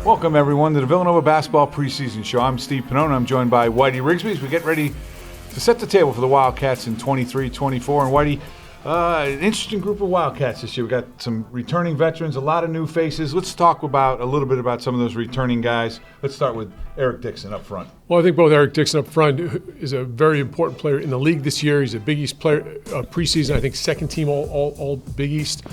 Welcome, everyone, to the Villanova Basketball preseason show. I'm Steve Pinone. I'm joined by Whitey Rigsby as we get ready to set the table for the Wildcats in 23-24. And Whitey, an interesting group of Wildcats this year. We got some returning veterans, a lot of new faces. Let's talk about a little bit about some of those returning guys. Let's start with Eric Dixon up front. Well, I think both Eric Dixon up front is a very important player in the league this year. He's a Big East player, preseason, I think second team all Big East.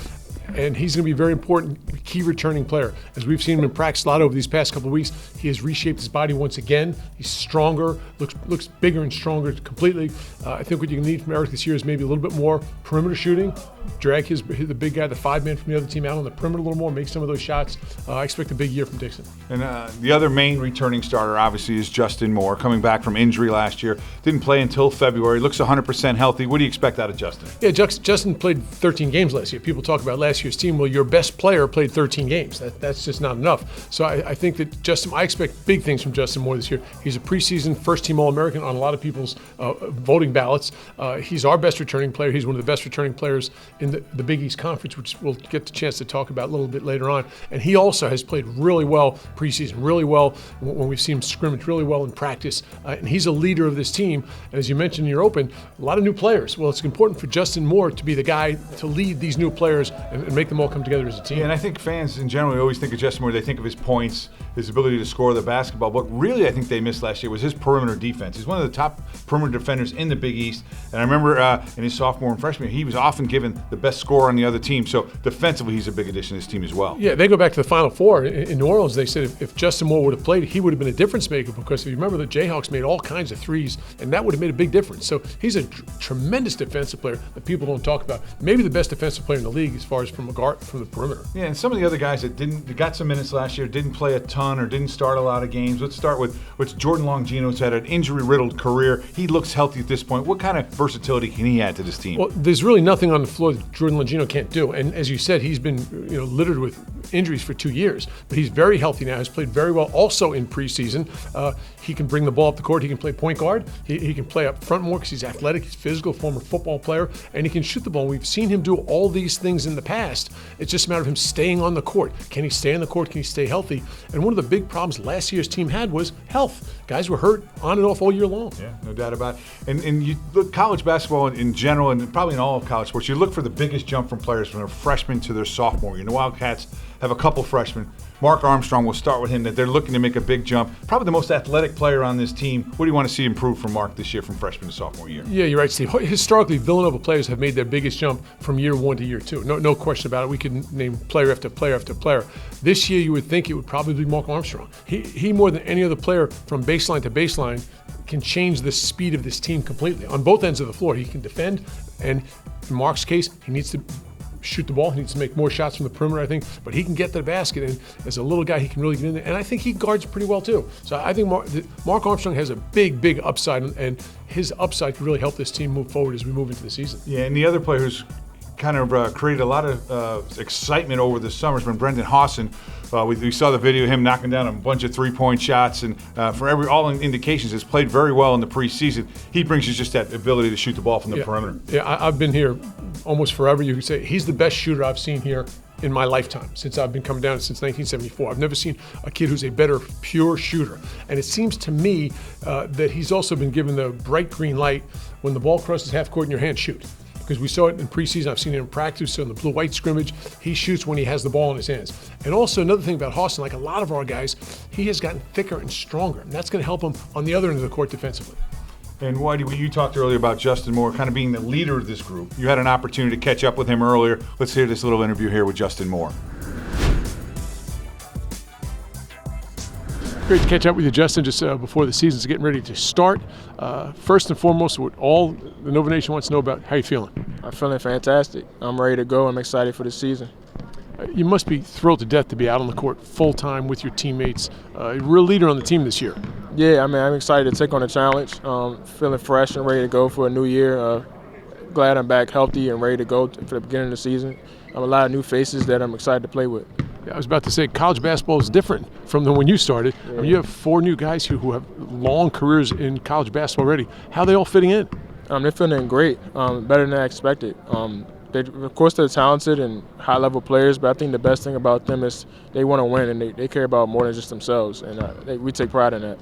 And he's going to be a very important key returning player. As we've seen him in practice a lot over these past couple of weeks, he has reshaped his body once again. He's stronger, looks bigger and stronger completely. I think what you need from Eric this year is maybe a little bit more perimeter shooting. Drag the big guy, the five-man from the other team out on the perimeter a little more, make some of those shots. I expect a big year from Dixon. And the other main returning starter, obviously, is Justin Moore, coming back from injury last year. Didn't play until February. Looks 100% healthy. What do you expect out of Justin? Yeah, Justin played 13 games last year. People talk about last year's team. Well, your best player played 13 games. That's just not enough. So I think that I expect big things from Justin Moore this year. He's a preseason first-team All-American on a lot of people's voting ballots. He's our best returning player. He's one of the best returning players in the Big East Conference, which we'll get the chance to talk about a little bit later on. And he also has played really well preseason, really well when we've seen him scrimmage, really well in practice. And he's a leader of this team. And as you mentioned in your open, a lot of new players. Well, it's important for Justin Moore to be the guy to lead these new players and make them all come together as a team. Yeah, and I think fans in general always think of Justin Moore. They think of his points, his ability to score the basketball. What really I think they missed last year was his perimeter defense. He's one of the top perimeter defenders in the Big East. And I remember in his sophomore and freshman year, he was often given the best scorer on the other team. So defensively, he's a big addition to his team as well. Yeah, they go back to the Final Four in New Orleans. They said if Justin Moore would have played, he would have been a difference maker, because if you remember, the Jayhawks made all kinds of threes, and that would have made a big difference. So he's a tremendous defensive player that people don't talk about. Maybe the best defensive player in the league as far as from the perimeter. Yeah, and some of the other guys that got some minutes last year, didn't play a ton or didn't start a lot of games. Let's start with Jordan Longino, who's had an injury-riddled career. He looks healthy at this point. What kind of versatility can he add to this team? Well, there's really nothing on the floor that Jordan Longino can't do. And as you said, he's been littered with injuries for 2 years. But he's very healthy now. He's played very well also in preseason. He can bring the ball up the court. He can play point guard. He can play up front more because he's athletic. He's physical, former football player. And he can shoot the ball. We've seen him do all these things in the past. It's just a matter of him staying on the court. Can he stay on the court? Can he stay healthy? And one of the big problems last year's team had was health. Guys were hurt on and off all year long. Yeah, no doubt about it. And you look college basketball in general, and probably in all of college sports, you look for the biggest jump from players from their freshman to their sophomore year. The Wildcats have a couple freshmen. Mark Armstrong, we'll start with him, that they're looking to make a big jump. Probably the most athletic player on this team. What do you want to see improve from Mark this year from freshman to sophomore year? Yeah, you're right, Steve. Historically, Villanova players have made their biggest jump from year one to year two. No question about it. We could name player after player after player. This year, you would think it would probably be Mark Armstrong. He more than any other player from baseline to baseline can change the speed of this team completely. On both ends of the floor, he can defend, and in Mark's case, he needs to shoot the ball. He needs to make more shots from the perimeter, I think, but he can get to the basket, and as a little guy, he can really get in there, and I think he guards pretty well too. So I think Mark Armstrong has a big upside, and his upside could really help this team move forward as we move into the season. Yeah, and the other player who's kind of created a lot of excitement over the summer has been Brendan Hawson. We saw the video of him knocking down a bunch of three-point shots, and for all indications, has played very well in the preseason. He brings you just that ability to shoot the ball from the perimeter. Yeah, I've been here almost forever. You could say he's the best shooter I've seen here in my lifetime since I've been coming down since 1974. I've never seen a kid who's a better pure shooter. And it seems to me that he's also been given the bright green light when the ball crosses half court in your hand, shoot. Because we saw it in preseason, I've seen it in practice, so in the blue-white scrimmage, he shoots when he has the ball in his hands. And also another thing about Hawson, like a lot of our guys, he has gotten thicker and stronger, and that's going to help him on the other end of the court defensively. And Whitey, you talked earlier about Justin Moore kind of being the leader of this group. You had an opportunity to catch up with him earlier. Let's hear this little interview here with Justin Moore. Great to catch up with you, Justin, just before the season's getting ready to start. First and foremost, what all the Nova Nation wants to know about, how you feeling? I'm feeling fantastic. I'm ready to go. I'm excited for the season. You must be thrilled to death to be out on the court full-time with your teammates. A real leader on the team this year. Yeah, I mean, I'm excited to take on the challenge. Feeling fresh and ready to go for a new year. Glad I'm back healthy and ready to go for the beginning of the season. A lot of new faces that I'm excited to play with. Yeah, I was about to say, college basketball is different from when you started. Yeah. I mean, you have 4 new guys who have long careers in college basketball already. How are they all fitting in? They're feeling great, better than I expected. Of course, they're talented and high-level players, but I think the best thing about them is they want to win, and they care about more than just themselves, and we take pride in that.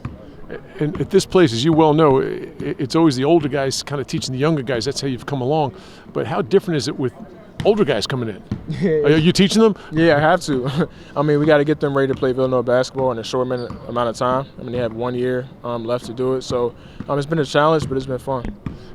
And at this place, as you well know, it's always the older guys kind of teaching the younger guys. That's how you've come along. But how different is it with older guys coming in? Are you teaching them? Yeah, I have to. I mean, we got to get them ready to play Villanova basketball in a short amount of time. I mean, they have 1 year left to do it. So it's been a challenge, but it's been fun.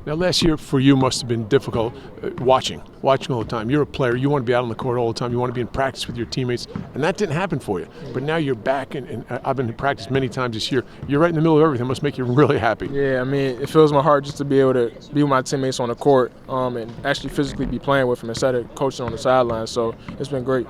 Now, last year for you must have been difficult watching all the time. You're a player. You want to be out on the court all the time. You want to be in practice with your teammates, and that didn't happen for you. But now you're back, and I've been in practice many times this year. You're right in the middle of everything. It must make you really happy. Yeah, I mean, it fills my heart just to be able to be with my teammates on the court and actually physically be playing with them instead of coaching on the sidelines. So it's been great.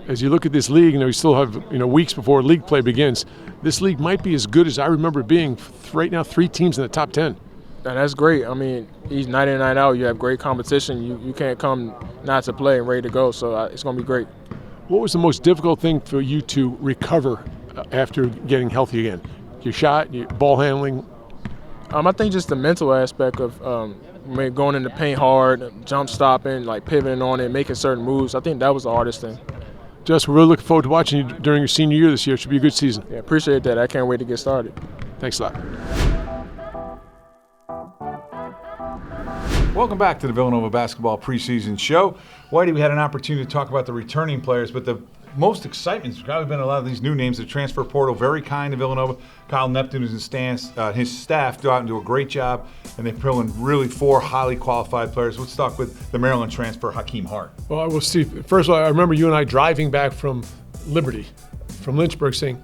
As you look at this league, you still have weeks before league play begins. This league might be as good as I remember it being. Right now, 3 teams in the top 10. And that's great. I mean, each night in and night out, you have great competition. You can't come not to play and ready to go. So it's going to be great. What was the most difficult thing for you to recover after getting healthy again? Your shot, your ball handling? I think just the mental aspect of going in the paint hard, jump stopping, like pivoting on it, making certain moves. I think that was the hardest thing. Justin, we're really looking forward to watching you during your senior year this year. It should be a good season. Yeah, appreciate that. I can't wait to get started. Thanks a lot. Welcome back to the Villanova Basketball preseason show. Whitey, we had an opportunity to talk about the returning players, but the most excitement has probably been a lot of these new names. The transfer portal, very kind to Villanova. Kyle Neptune and his staff go out and do a great job, and they pull in really 4 highly qualified players. Let's talk with the Maryland transfer, Hakeem Hart. Well, Steve, first of all, I remember you and I driving back from Liberty, from Lynchburg, saying,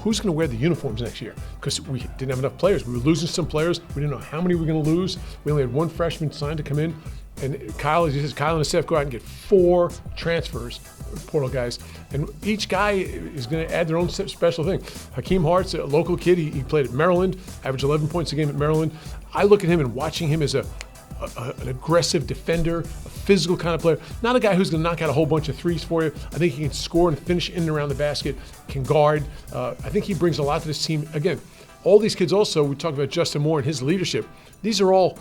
who's going to wear the uniforms next year? Because we didn't have enough players. We were losing some players. We didn't know how many we were going to lose. We only had 1 freshman signed to come in. And Kyle, as you said, Kyle and his staff go out and get 4 transfers, portal guys. And each guy is going to add their own special thing. Hakeem Hart's a local kid. He played at Maryland, averaged 11 points a game at Maryland. I look at him and watching him as an aggressive defender, a physical kind of player. Not a guy who's going to knock out a whole bunch of threes for you. I think he can score and finish in and around the basket, can guard. I think he brings a lot to this team. Again, all these kids also, we talked about Justin Moore and his leadership. These are all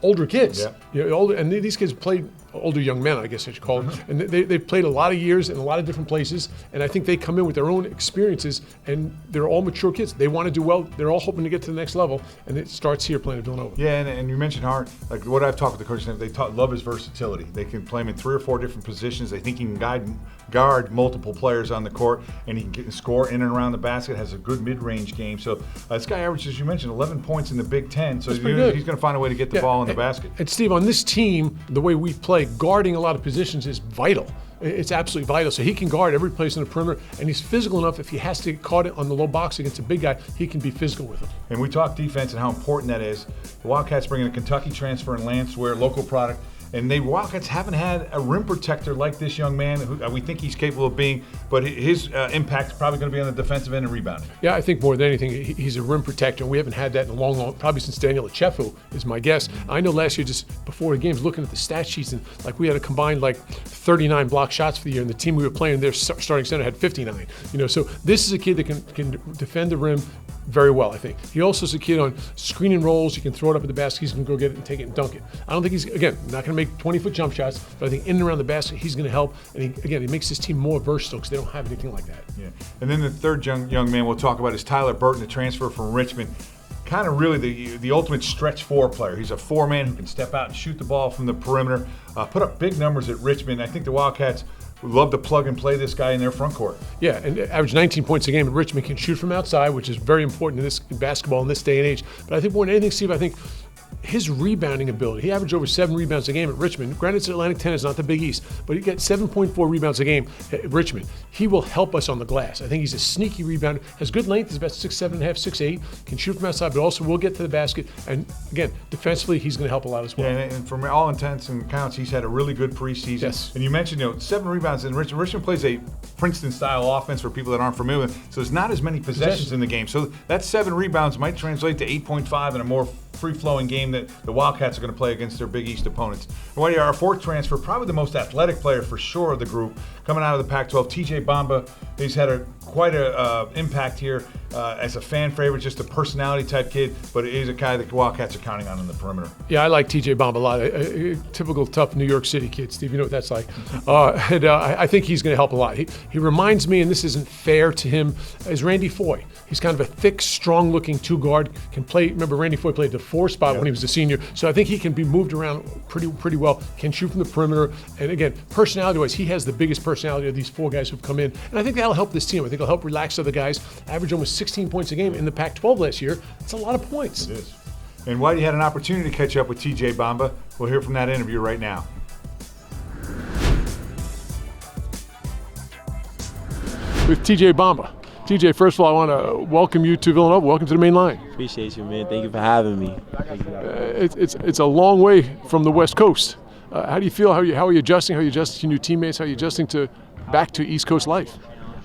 older kids. Yeah. Older, and these kids played older young men, I guess I should call them. And they've played a lot of years in a lot of different places. And I think they come in with their own experiences, and they're all mature kids. They want to do well. They're all hoping to get to the next level, and it starts here playing at Villanova. Yeah, and you mentioned Hart. Like what I've talked with the coaches, they love his versatility. They can play him in 3 or 4 different positions. They think he can guard multiple players on the court, and he can score in and around the basket, has a good mid-range game. So this guy averages, as you mentioned, 11 points in the Big Ten. So he's going to find a way to get the ball in the basket. And Steve, on this team, the way we play, guarding a lot of positions is vital. It's absolutely vital. So he can guard every place in the perimeter, and he's physical enough. If he has to get caught on the low box against a big guy, he can be physical with him. And we talk defense and how important that is. The Wildcats bring in a Kentucky transfer in Lance Ware, local product. And the Wildcats haven't had a rim protector like this young man, who we think he's capable of being, but his impact is probably going to be on the defensive end and rebounding. Yeah, I think more than anything, he's a rim protector, and we haven't had that in a long, probably since Daniel Achefu is my guess. I know last year, just before the games, looking at the stat sheets, and like we had a combined 39 block shots for the year, and the team we were playing, their starting center had 59. So this is a kid that can defend the rim very well, I think. He also is a kid on screen and rolls. You can throw it up at the basket. He's going to go get it and take it and dunk it. I don't think he's, again, not going to make 20-foot jump shots, but I think in and around the basket, he's going to help. And he makes his team more versatile because they don't have anything like that. Yeah. And then the third young man we'll talk about is Tyler Burton, the transfer from Richmond. Kind of really the ultimate stretch 4 player. He's a 4-man who can step out and shoot the ball from the perimeter, put up big numbers at Richmond. I think the Wildcats would love to plug and play this guy in their front court. Yeah, and average 19 points a game at Richmond, can shoot from outside, which is very important in basketball in this day and age. But I think more than anything, Steve, I think his rebounding ability. He averaged over 7 rebounds a game at Richmond. Granted, it's Atlantic 10, it's not the Big East, but he got 7.4 rebounds a game at Richmond. He will help us on the glass. I think he's a sneaky rebounder, has good length, he's about 6'7.5", 6'8", can shoot from outside, but also will get to the basket. And again, defensively, he's going to help a lot as well. Yeah, and from all intents and accounts, he's had a really good preseason. Yes. And you mentioned, 7 rebounds, and Richmond plays a Princeton-style offense for people that aren't familiar with. So there's not as many possessions in the game. So that 7 rebounds might translate to 8.5 and a more free-flowing game that the Wildcats are going to play against their Big East opponents. And Whitey, our fourth transfer, probably the most athletic player for sure of the group, coming out of the Pac-12, TJ Bomba. He's had quite a impact here as a fan favorite, just a personality-type kid, but he's a guy that the Wildcats are counting on in the perimeter. Yeah, I like TJ Bomba a lot. A typical tough New York City kid, Steve. You know what that's like. I think he's going to help a lot. He reminds me, and this isn't fair to him, as Randy Foye. He's kind of a thick, strong-looking two-guard. Can play. Remember, Randy Foye played the 4 spot when he was a senior, so I think he can be moved around pretty well. Can shoot from the perimeter, and again, personality-wise, he has the biggest personality of these 4 guys who've come in, and I think that'll help this team. I think it'll help relax other guys. Average almost 16 points a game in the Pac-12 last year. It's a lot of points. It is. And Whitey had an opportunity to catch up with TJ Bomba. We'll hear from that interview right now. With TJ Bomba. TJ, first of all, I want to welcome you to Villanova. Welcome to the main line. Appreciate you, man. Thank you for having me. It's a long way from the West Coast. How do you feel? How are you adjusting? How are you adjusting to new teammates? How are you adjusting back to East Coast life?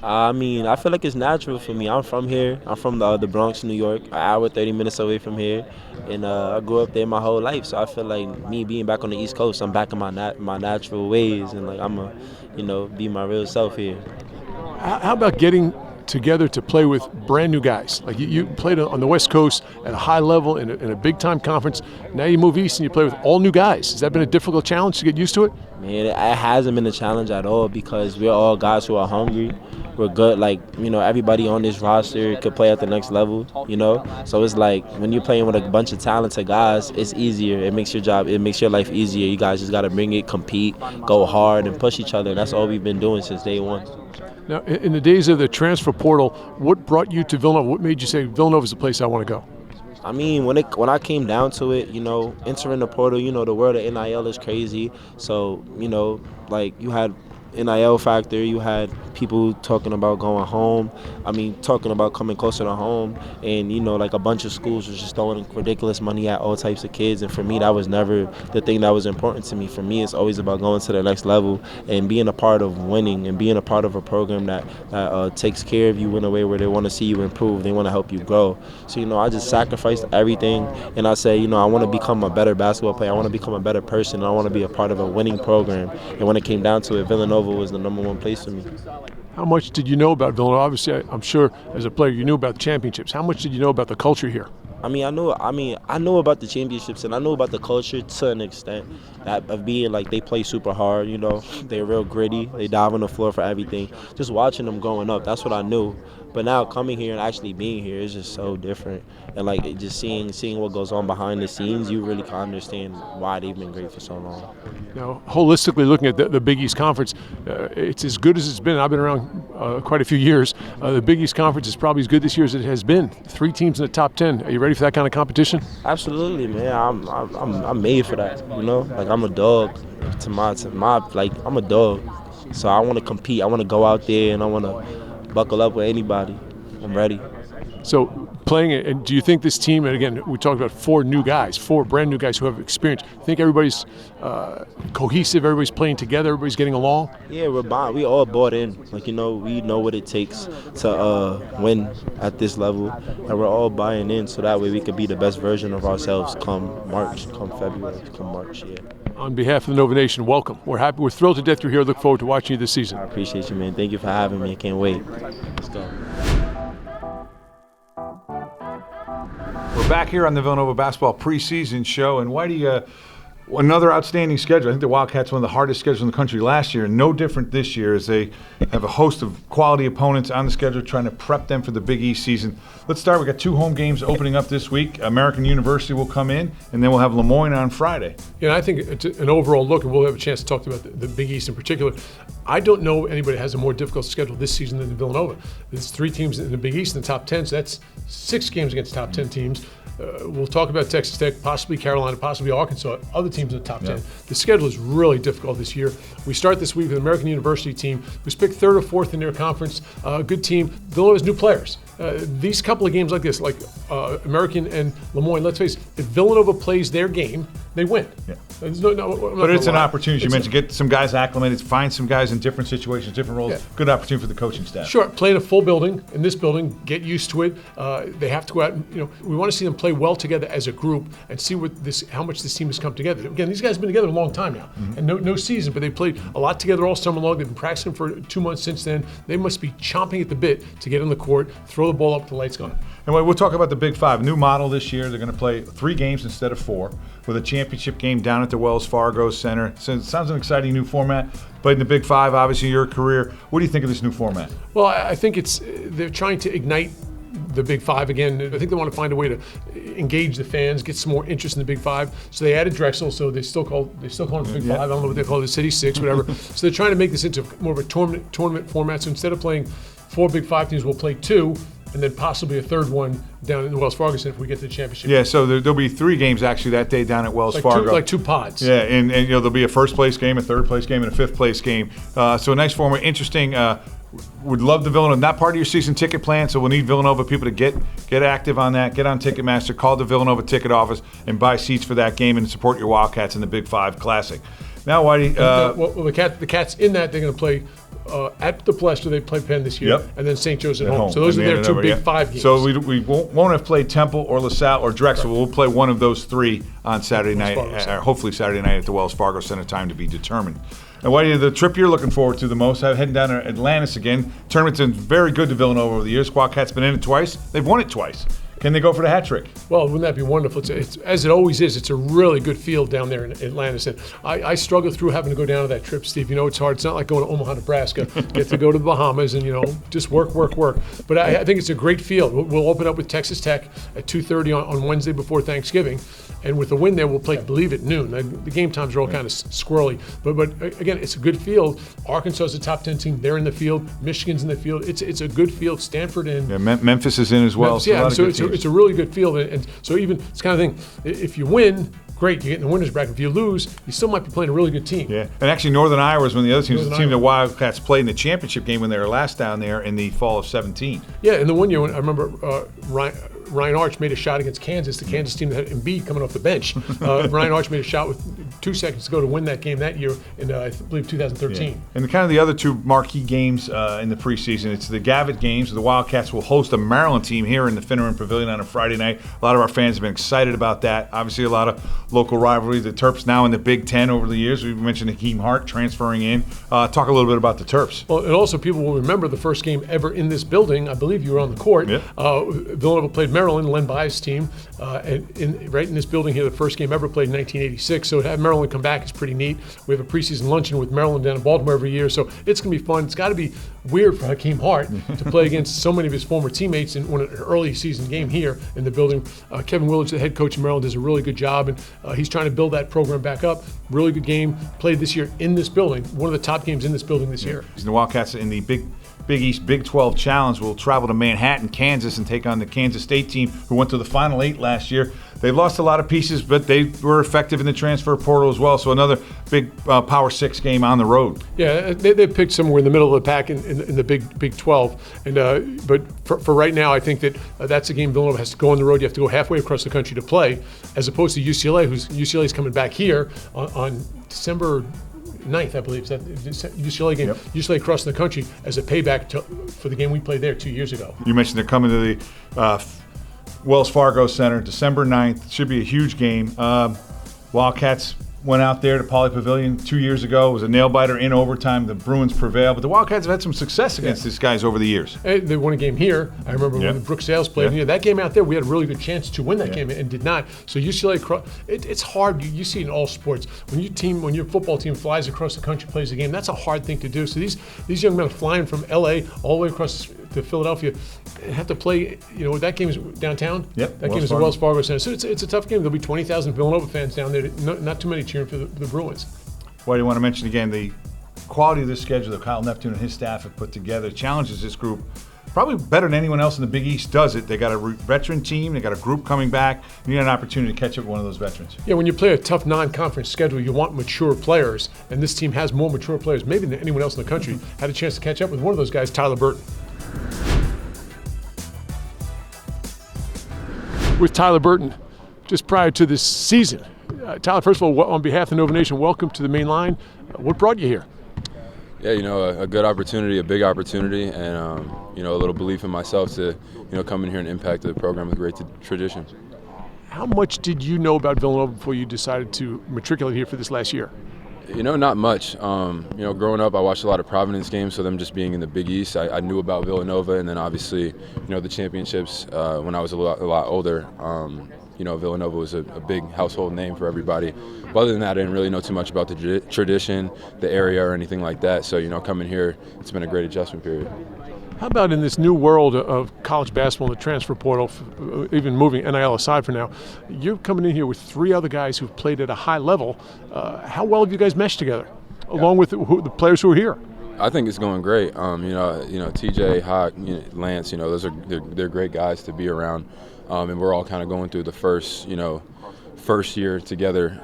I mean, I feel like it's natural for me. I'm from here. I'm from the Bronx, New York, an hour, 30 minutes away from here. And I grew up there my whole life. So I feel like me being back on the East Coast, I'm back in my natural ways. And, like, I'm going to, be my real self here. How about getting together to play with brand new guys? Like you played on the West Coast at a high level in a big time conference. Now you move east and you play with all new guys. Has that been a difficult challenge to get used to it? Man, it hasn't been a challenge at all because we're all guys who are hungry. We're good. Like, everybody on this roster could play at the next level, So it's like when you're playing with a bunch of talented guys, it's easier. It makes your life easier. You guys just got to bring it, compete, go hard, and push each other. And that's all we've been doing since day one. Now, in the days of the transfer portal, what brought you to Villanova? What made you say Villanova is the place I want to go? I mean, when I came down to it, entering the portal, the world of NIL is crazy. So, like you had NIL factor, you had people talking about going home. Talking about coming closer to home. And, like a bunch of schools was just throwing ridiculous money at all types of kids. And for me, that was never the thing that was important to me. For me, it's always about going to the next level and being a part of winning and being a part of a program that takes care of you in a way where they want to see you improve. They want to help you grow. So, I just sacrificed everything. And I say, I want to become a better basketball player. I want to become a better person. I want to be a part of a winning program. And when it came down to it, Villanova was the #1 place for me. How much did you know about Villanova? Obviously, I'm sure as a player you knew about the championships. How much did you know about the culture here? I know about the championships and I know about the culture to an extent that of being like they play super hard, they're real gritty, they dive on the floor for everything. Just watching them growing up, that's what I knew. But now coming here and actually being here is just so different. And like just seeing what goes on behind the scenes, you really can understand why they've been great for so long. Now, holistically looking at the Big East Conference, it's as good as it's been. I've been around quite a few years. The Big East Conference is probably as good this year as it has been. 3 teams in the top 10. Are you ready for that kind of competition? Absolutely, man. I'm made for that. Like I'm a dog I'm a dog. So I want to compete. I want to go out there and I want to buckle up with anybody. I'm ready. So playing it, and do you think this team, and again, we talked about 4 brand new guys who have experience. Think everybody's cohesive, everybody's playing together, everybody's getting along? Yeah, we all bought in. Like, we know what it takes to win at this level, and we're all buying in so that way we could be the best version of ourselves come February, come March, yeah. On behalf of the Nova Nation, welcome. We're happy. We're thrilled to death you're here. Look forward to watching you this season. I appreciate you, man. Thank you for having me. I can't wait. Let's go. We're back here on the Villanova Basketball preseason show, and Whitey, another outstanding schedule. I think the Wildcats one of the hardest schedules in the country last year, and no different this year as they have a host of quality opponents on the schedule trying to prep them for the Big East season. Let's start. We've got 2 home games opening up this week. American University will come in, and then we'll have Lemoyne on Friday. Yeah, I think it's an overall look, and we'll have a chance to talk about the Big East in particular. I don't know anybody that has a more difficult schedule this season than Villanova. There's 3 teams in the Big East in the top 10, so that's 6 games against top 10 teams. We'll talk about Texas Tech, possibly Carolina, possibly Arkansas, other teams in the top 10. The schedule is really difficult this year. We start this week with an American University team who's picked 3rd or 4th in their conference. Good team. Villanova's new players. These couple of games like this, like American and Lemoyne, let's face it, if Villanova plays their game, they win. Yeah. But it's an opportunity, you mentioned, get some guys acclimated, find some guys in different situations, different roles. Yeah. Good opportunity for the coaching staff. Sure, play in a full building, in this building, get used to it. They have to go out and, we want to see them play well together as a group and see how much this team has come together. Again, these guys have been together a long time now, and no season, but they played a lot together all summer long. They've been practicing for 2 months since then. They must be chomping at the bit to get on the court, throw the ball up, the lights gone. And we'll talk about the Big Five. New model this year. They're going to play 3 games instead of 4 with a championship game down at the Wells Fargo Center. So it sounds an exciting new format. Played in the Big Five, obviously, your career. What do you think of this new format? Well, I think they're trying to ignite the Big Five again. I think they want to find a way to engage the fans, get some more interest in the Big Five. So they added Drexel, so they still call it the Big Five. I don't know what they call it, the City Six, whatever. So they're trying to make this into more of a tournament format. So instead of playing 4 Big Five teams, we'll play 2. And then possibly a third one down in the Wells Fargo Center if we get to the championship. Yeah, so there'll be 3 games actually that day down at Wells Fargo. Like 2 pods. Yeah, and there'll be a first place game, a third place game, and a fifth place game. So a nice format, interesting. Would love the Villanova, not part of your season ticket plan, so we'll need Villanova people to get active on that. Get on Ticketmaster, call the Villanova ticket office, and buy seats for that game and support your Wildcats in the Big Five Classic. Now, Whitey. The Cats in that, they're going to play at the Palestra. They play Penn this year, and then St. Joe's at home. So those are their 2 Big Five games. So we won't have played Temple or LaSalle or Drexel. We'll play one of those 3 on Saturday night, hopefully Saturday night at the Wells Fargo Center, time to be determined. And Whitey, the trip you're looking forward to the most, heading down to Atlantis again. Tournament's been very good to Villanova over the years. Wildcats been in it twice. They've won it twice. Can they go for the hat trick? Well, wouldn't that be wonderful? It's as it always is. It's a really good field down there in Atlantis. And I struggle through having to go down to that trip, Steve. It's hard. It's not like going to Omaha, Nebraska. Get to go to the Bahamas and, just work. But I think it's a great field. We'll open up with Texas Tech at 2:30 on Wednesday before Thanksgiving. And with the win there, we'll play, I believe, at noon. The game times are all kind of squirrely. But again, it's a good field. Arkansas is a top 10 team. They're in the field. Michigan's in the field. It's a good field. Stanford and Memphis is in as well. It's a really good field. And so even it's kind of thing, if you win, great, you get in the winners bracket. If you lose, you still might be playing a really good team. Yeah, and actually Northern Iowa was one of the other teams. The team the Wildcats played in the championship game when they were last down there in the fall of 2017. Yeah, and the one year, I remember Ryan Arch made a shot against Kansas, the Kansas team that had Embiid coming off the bench. Ryan Arch made a shot with 2 seconds to go to win that game that year in, I believe, 2013. Yeah. And kind of the other 2 marquee games in the preseason, it's the Gavitt games. The Wildcats will host a Maryland team here in the Finneran Pavilion on a Friday night. A lot of our fans have been excited about that. Obviously, a lot of local rivalry. The Terps now in the Big Ten over the years. We mentioned Hakeem Hart transferring in. Talk a little bit about the Terps. Well, and also people will remember the first game ever in this building. I believe you were on the court. Yeah. Villanova played Maryland, Len Bias' team, and right in this building here, the first game ever played in 1986. So to have Maryland come back is pretty neat. We have a preseason luncheon with Maryland down in Baltimore every year, so it's going to be fun. It's got to be weird for Hakeem Hart to play against so many of his former teammates in an early season game here in the building. Kevin Willage, the head coach of Maryland, does a really good job, and he's trying to build that program back up. Really good game played this year in this building. One of the top games in this building this year. The Wildcats in the Big East Big 12 Challenge will travel to Manhattan, Kansas, and take on the Kansas State team who went to the Final 8 last year. They lost a lot of pieces, but they were effective in the transfer portal as well. So another big Power 6 game on the road. Yeah, they picked somewhere in the middle of the pack in the Big 12. And but for right now, I think that that's a game Villanova has to go on the road. You have to go halfway across the country to play, as opposed to UCLA, UCLA's coming back here on December 9th, I believe. Is that UCLA game? Yep. UCLA crossing the country as a payback for the game we played there 2 years ago. You mentioned they're coming to the Wells Fargo Center December 9th. Should be a huge game. Wildcats went out there to Pauley Pavilion 2 years ago. It was a nail-biter in overtime. The Bruins prevailed. But the Wildcats have had some success against these guys over the years. They won a game here. I remember when Brooks Sales played here. That game out there, we had a really good chance to win that game and did not. So UCLA, it's hard. You see it in all sports. When your football team flies across the country, plays a game, that's a hard thing to do. So these young men are flying from L.A. all the way across to Philadelphia and have to play, that game is downtown. Yep. That game is the Wells Fargo Center. So it's a tough game. There'll be 20,000 Villanova fans down there. Not too many cheering for the Bruins. Well, I want to mention again the quality of this schedule that Kyle Neptune and his staff have put together challenges this group probably better than anyone else in the Big East does it. They got a veteran team. They got a group coming back. You need an opportunity to catch up with one of those veterans. Yeah, when you play a tough non-conference schedule, you want mature players, and this team has more mature players maybe than anyone else in the country. Had a chance to catch up with one of those guys, Tyler Burton. With Tyler Burton, just prior to this season, Tyler, first of all, on behalf of the Nova Nation, welcome to the main line. What brought you here? Yeah, a good opportunity, a big opportunity, and a little belief in myself to, come in here and impact the program with great tradition. How much did you know about Villanova before you decided to matriculate here for this last year? Not much. Growing up, I watched a lot of Providence games, so them just being in the Big East, I knew about Villanova, and then obviously, the championships when I was a lot older. Villanova was a big household name for everybody. But other than that, I didn't really know too much about the tradition, the area, or anything like that. So, coming here, it's been a great adjustment period. How about in this new world of college basketball and the transfer portal, even moving NIL aside for now, you're coming in here with 3 other guys who've played at a high level. How well have you guys meshed together, along with the players who are here? I think it's going great. TJ, Hawk, Lance, they're great guys to be around. And we're all kind of going through the first year together.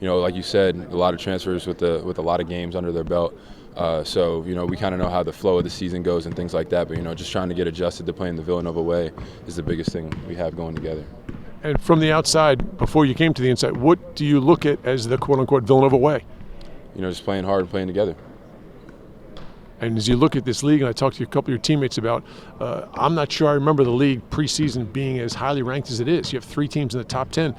Like you said, a lot of transfers with a lot of games under their belt. So we kind of know how the flow of the season goes and things like that. But just trying to get adjusted to playing the Villanova way is the biggest thing we have going together. And from the outside, before you came to the inside, what do you look at as the quote-unquote Villanova way? Just playing hard and playing together. And as you look at this league, and I talked to a couple of your teammates about, I'm not sure I remember the league preseason being as highly ranked as it is. You have 3 teams in the top 10.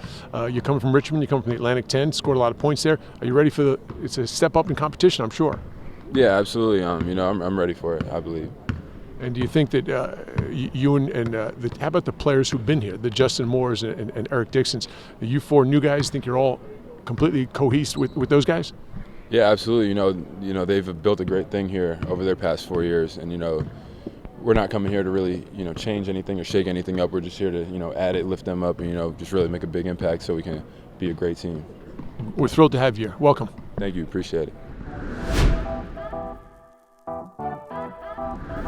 You're coming from Richmond, you come from the Atlantic 10, scored a lot of points there. Are you ready for it's a step up in competition, I'm sure. Yeah, absolutely. I'm ready for it, I believe. And do you think that how about the players who've been here, the Justin Moores and Eric Dixons, you 4 new guys, think you're all completely cohesed with those guys? Yeah, absolutely. They've built a great thing here over their past 4 years, and we're not coming here to really change anything or shake anything up. We're just here to add it, lift them up, and just really make a big impact so we can be a great team. We're thrilled to have you here. Welcome. Thank you. Appreciate it.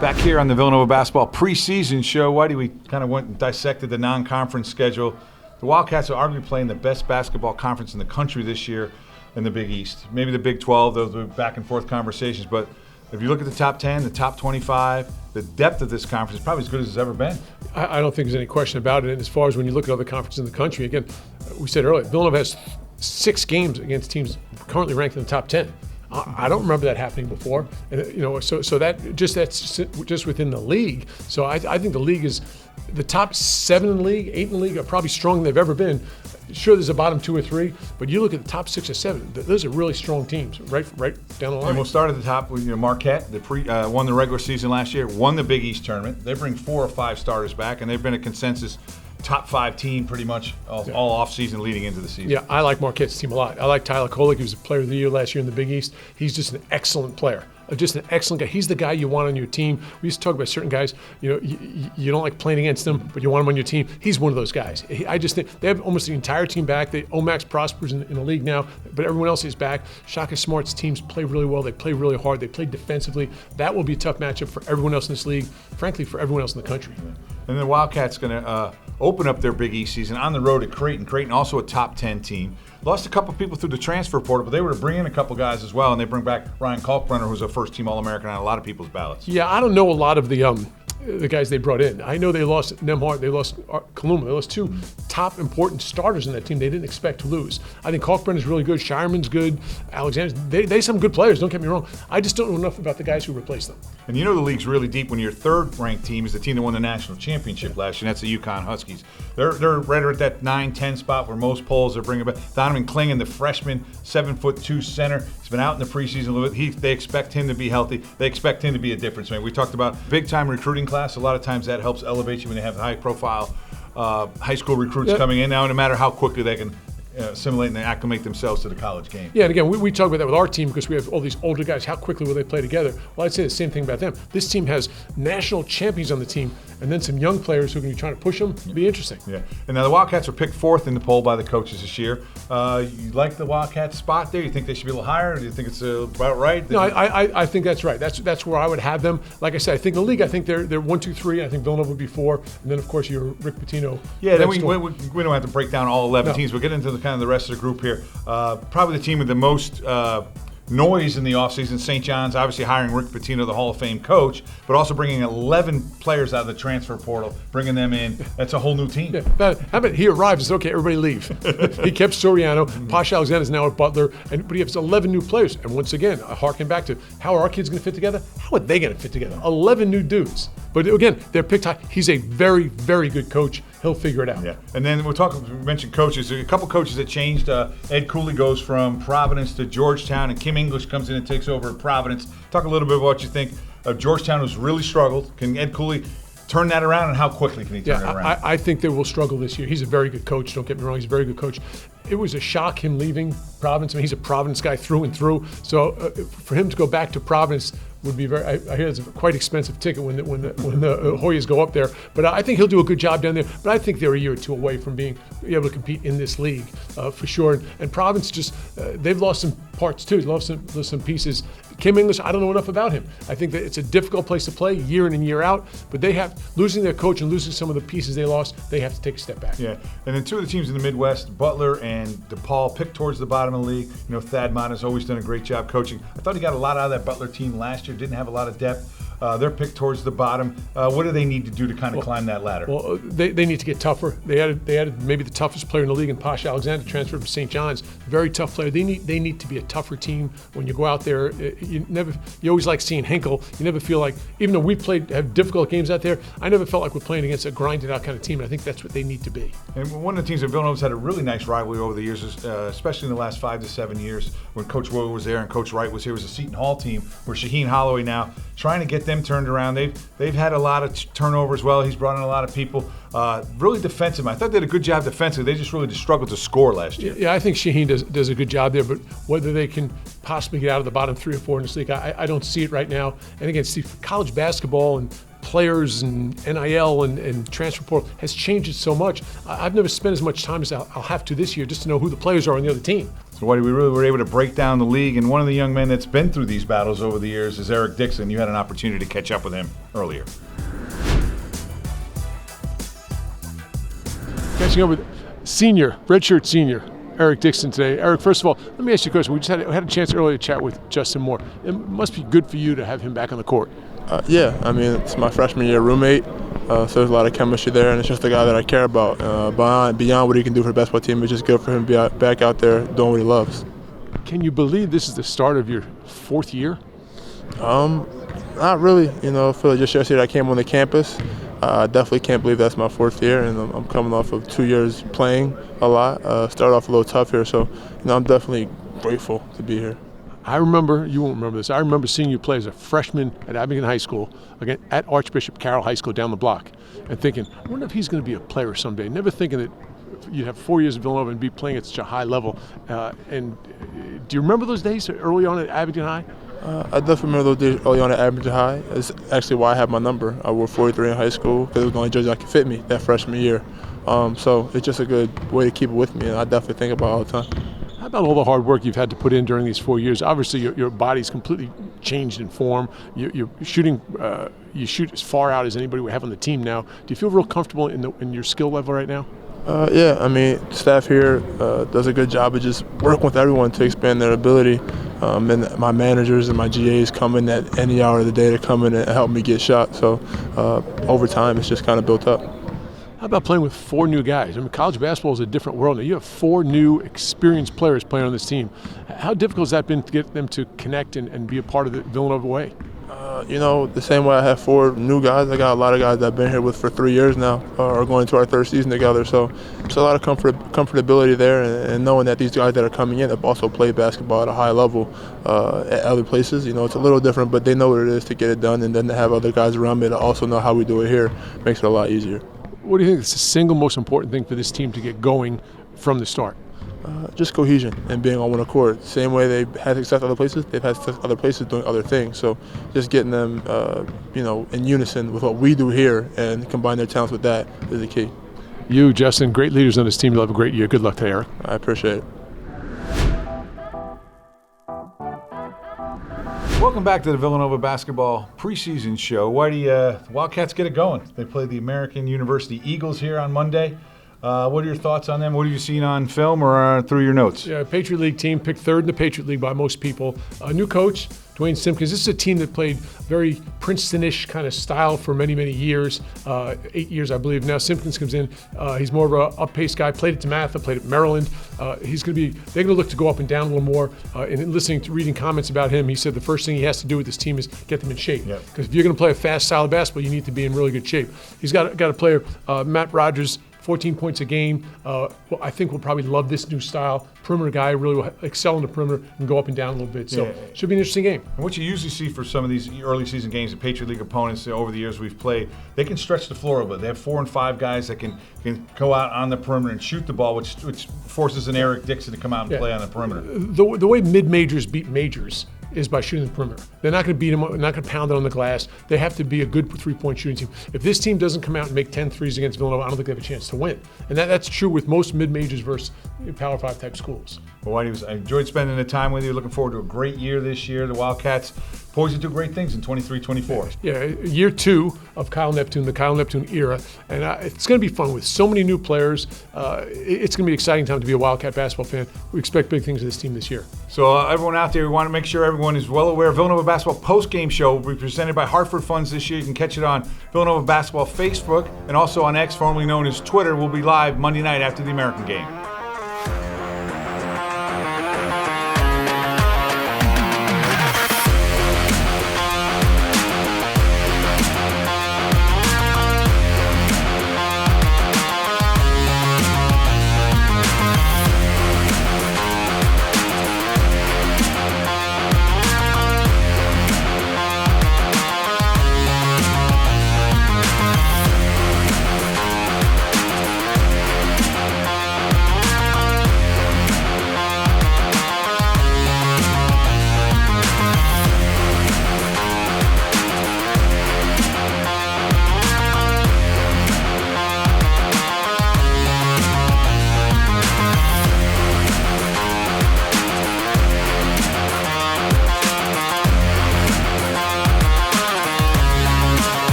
Back here on the Villanova Basketball preseason show, Whitey, we kind of went and dissected the non-conference schedule. The Wildcats are arguably playing the best basketball conference in the country this year in the Big East. Maybe the Big 12, those are back and forth conversations. But if you look at the top 10, the top 25, the depth of this conference is probably as good as it's ever been. I don't think there's any question about it. And as far as when you look at other conferences in the country, again, we said earlier, Villanova has 6 games against teams currently ranked in the top 10. I don't remember that happening before. And, so that's just within the league. So I think the league is the top 7 in the league, 8 in the league are probably stronger than they've ever been. Sure, there's a bottom 2 or 3, but you look at the top 6 or 7. Those are really strong teams, right down the line. And we'll start at the top with Marquette. Won the regular season last year, won the Big East tournament. They bring 4 or 5 starters back, and they've been a consensus top 5 team pretty much all off season leading into the season. Yeah, I like Marquette's team a lot. I like Tyler Kolek. He was the player of the year last year in the Big East. He's just an excellent player. Just an excellent guy. He's the guy you want on your team. We used to talk about certain guys, you don't like playing against them, but you want him on your team. He's one of those guys. I just think they have almost the entire team back. Omax prospers in the league now, but everyone else is back. Shaka Smart's teams play really well. They play really hard. They play defensively. That will be a tough matchup for everyone else in this league, frankly, for everyone else in the country. And the Wildcats going to open up their Big East season on the road at Creighton. Creighton also a top 10 team. Lost a couple people through the transfer portal, but they were to bring in a couple guys as well, and they bring back Ryan Kalkbrenner, who's a first-team All-American on a lot of people's ballots. Yeah, I don't know a lot of the guys they brought in. I know they lost Nemhart, they lost Kaluma, they lost 2 top important starters in that team they didn't expect to lose. I think Kalkbrenner's really good, Shireman's good, Alexander's, they have some good players, don't get me wrong. I just don't know enough about the guys who replaced them. And the league's really deep when your 3rd-ranked team is the team that won the national championship last year, and that's the UConn Huskies. They're right at that 9-10 spot where most polls are bringing back. Donovan Clingan, the freshman, 7'2" center. He's been out in the preseason a little bit. They expect him to be healthy. They expect him to be a difference maker. We talked about big-time recruiting class. A lot of times that helps elevate you when they have high-profile high school recruits coming in now, no matter how quickly they can assimilate and acclimate themselves to the college game. Yeah, and again, we talk about that with our team because we have all these older guys. How quickly will they play together? Well, I'd say the same thing about them. This team has national champions on the team and then some young players who are going to be trying to push them. It'll be interesting. Yeah, and now the Wildcats were picked 4th in the poll by the coaches this year. You like the Wildcats spot there? You think they should be a little higher? Or do you think it's about right? No, I think that's right. That's where I would have them. Like I said, I think the league, I think they're 1, 2, 3. I think Villanova would be 4, and then of course your Rick Pitino. Yeah, then we don't have to break down all 11 teams. We'll get into the rest of the group here. Probably the team with the most noise in the offseason. St. John's obviously hiring Rick Pitino, the Hall of Fame coach, but also bringing 11 players out of the transfer portal, bringing them in. That's a whole new team. Yeah, but how about he arrives, it's okay, everybody leave. He kept Soriano. Posh Alexander's now at Butler, but he has 11 new players. And once again, I harken back to how are our kids going to fit together? How are they going to fit together? 11 new dudes. But again, they're picked high. He's a very, very good coach. He'll figure it out. Yeah, and then we mentioned coaches. There are a couple coaches that changed. Ed Cooley goes from Providence to Georgetown, and Kim English comes in and takes over at Providence. Talk a little bit about what you think of Georgetown, who's really struggled. Can Ed Cooley turn that around, and how quickly can he turn it around? I think they will struggle this year. He's a very good coach. Don't get me wrong. He's a very good coach. It was a shock him leaving Providence. I mean, he's a Providence guy through and through. So for him to go back to Providence would be I hear it's a quite expensive ticket when the Hoyas go up there. But I think he'll do a good job down there. But I think they're a year or two away from being able to compete in this league for sure. And Providence just they've lost some parts too. They've lost some pieces. Kim English, I don't know enough about him. I think that it's a difficult place to play year in and year out. But they have losing their coach and losing some of the pieces they lost. They have to take a step back. Yeah, and then two of the teams in the Midwest, Butler and DePaul, picked towards the bottom of the league. You know, Thad Mott has always done a great job coaching. I thought he got a lot out of that Butler team last year. Didn't have a lot of depth. They're picked towards the bottom. What do they need to do to kind of climb that ladder? Well, they need to get tougher. They added maybe the toughest player in the league in Posh Alexander, transferred from St. John's. Very tough player. They need to be a tougher team when you go out there. You always like seeing Hinkle. You never feel like, even though we have difficult games out there, I never felt like we're playing against a grinded out kind of team. And I think that's what they need to be. And one of the teams that Villanova's had a really nice rivalry over the years, especially in the last 5 to 7 years when Coach Will was there and Coach Wright was here, was a Seton Hall team where Shaheen Holloway now trying to get them turned around. They've had a lot of turnover as well. He's brought in a lot of people. Really defensive. I thought they did a good job defensively. They just really struggled to score last year. Yeah, I think Shaheen does a good job there, but whether they can possibly get out of the bottom 3 or 4 in this league, I don't see it right now. And again, Steve, college basketball and players and NIL and transfer portal has changed it so much. I've never spent as much time as I'll have to this year just to know who the players are on the other team. So, Whitey, we really were able to break down the league, and one of the young men that's been through these battles over the years is Eric Dixon. You had an opportunity to catch up with him earlier. Catching up with redshirt senior, Eric Dixon today. Eric, first of all, let me ask you a question. We just had a chance earlier to chat with Justin Moore. It must be good for you to have him back on the court. Yeah, I mean, it's my freshman year roommate, so there's a lot of chemistry there, and it's just a guy that I care about. Beyond what he can do for the basketball team, it's just good for him to be back out there doing what he loves. Can you believe this is the start of your 4th year? Not really. You know, I feel like just yesterday I came on the campus. I definitely can't believe that's my 4th year, and I'm coming off of 2 years playing a lot. Started off a little tough here, so I'm definitely grateful to be here. I remember, you won't remember this, I remember seeing you play as a freshman at Abingdon High School, again, at Archbishop Carroll High School down the block, and thinking, I wonder if he's going to be a player someday. Never thinking that you'd have 4 years at Villanova and be playing at such a high level. And do you remember those days early on at Abingdon High? I definitely remember those days early on at Abingdon High. It's actually why I have my number. I wore 43 in high school because it was the only jersey that could fit me that freshman year. So it's just a good way to keep it with me, and I definitely think about it all the time. How about all the hard work you've had to put in during these 4 years? Obviously, your body's completely changed in form. You're shooting, you shoot as far out as anybody we have on the team now. Do you feel real comfortable in your skill level right now? Yeah, I mean, staff here does a good job of just working with everyone to expand their ability. And my managers and my GAs come in at any hour of the day to come in and help me get shots. So over time, it's just kind of built up. How about playing with 4 new guys? I mean, college basketball is a different world now. You have 4 new experienced players playing on this team. How difficult has that been to get them to connect and be a part of the Villanova way? You know, the same way I have 4 new guys, I got a lot of guys that I've been here with for 3 years now, are going to our 3rd season together. So it's a lot of comfortability there, and knowing that these guys that are coming in have also played basketball at a high level at other places. You know, it's a little different, but they know what it is to get it done, and then to have other guys around me that also know how we do it here makes it a lot easier. What do you think is the single most important thing for this team to get going from the start? Just cohesion and being on one accord. Same way they've had success other places, they've had success other places doing other things. So just getting them, in unison with what we do here and combine their talents with that is the key. You, Justin, great leaders on this team. You'll have a great year. Good luck to Eric. I appreciate it. Welcome back to the Villanova Basketball preseason show. Whitey, Wildcats get it going. They play the American University Eagles here on Monday. What are your thoughts on them? What have you seen on film or through your notes? Yeah, Patriot League team picked third in the Patriot League by most people. A new coach, Dwayne Simpkins. This is a team that played very Princeton-ish kind of style for many, many years, 8 years, I believe. Now Simpkins comes in. He's more of a up-paced guy. Played at DeMatha, played at Maryland. They're going to look to go up and down a little more. And reading comments about him, he said the first thing he has to do with this team is get them in shape. Because if you're going to play a fast style of basketball, you need to be in really good shape. He's got a player, Matt Rogers, 14 points a game. I think we'll probably love this new style. Perimeter guy, really will excel in the perimeter and go up and down a little bit. So it should be an interesting game. And what you usually see for some of these early season games, the Patriot League opponents over the years we've played, they can stretch the floor a bit. They have 4 and 5 guys that can go out on the perimeter and shoot the ball, which forces an Eric Dixon to come out and play on the perimeter. The way mid-majors beat majors is by shooting the perimeter. They're not going to beat them, they're not going to pound it on the glass. They have to be a good three-point shooting team. If this team doesn't come out and make 10 threes against Villanova, I don't think they have a chance to win. And that's true with most mid-majors versus Power 5 type schools. Well, Whitey, I enjoyed spending the time with you. Looking forward to a great year this year. The Wildcats poised to do great things in 23-24. Yeah, year 2 of Kyle Neptune, the Kyle Neptune era. And it's going to be fun with so many new players. It's going to be an exciting time to be a Wildcat basketball fan. We expect big things of this team this year. So everyone out there, we want to make sure everyone is well aware. Villanova Basketball post-game show will be presented by Hartford Funds this year. You can catch it on Villanova Basketball Facebook and also on X, formerly known as Twitter. We'll be live Monday night after the American game.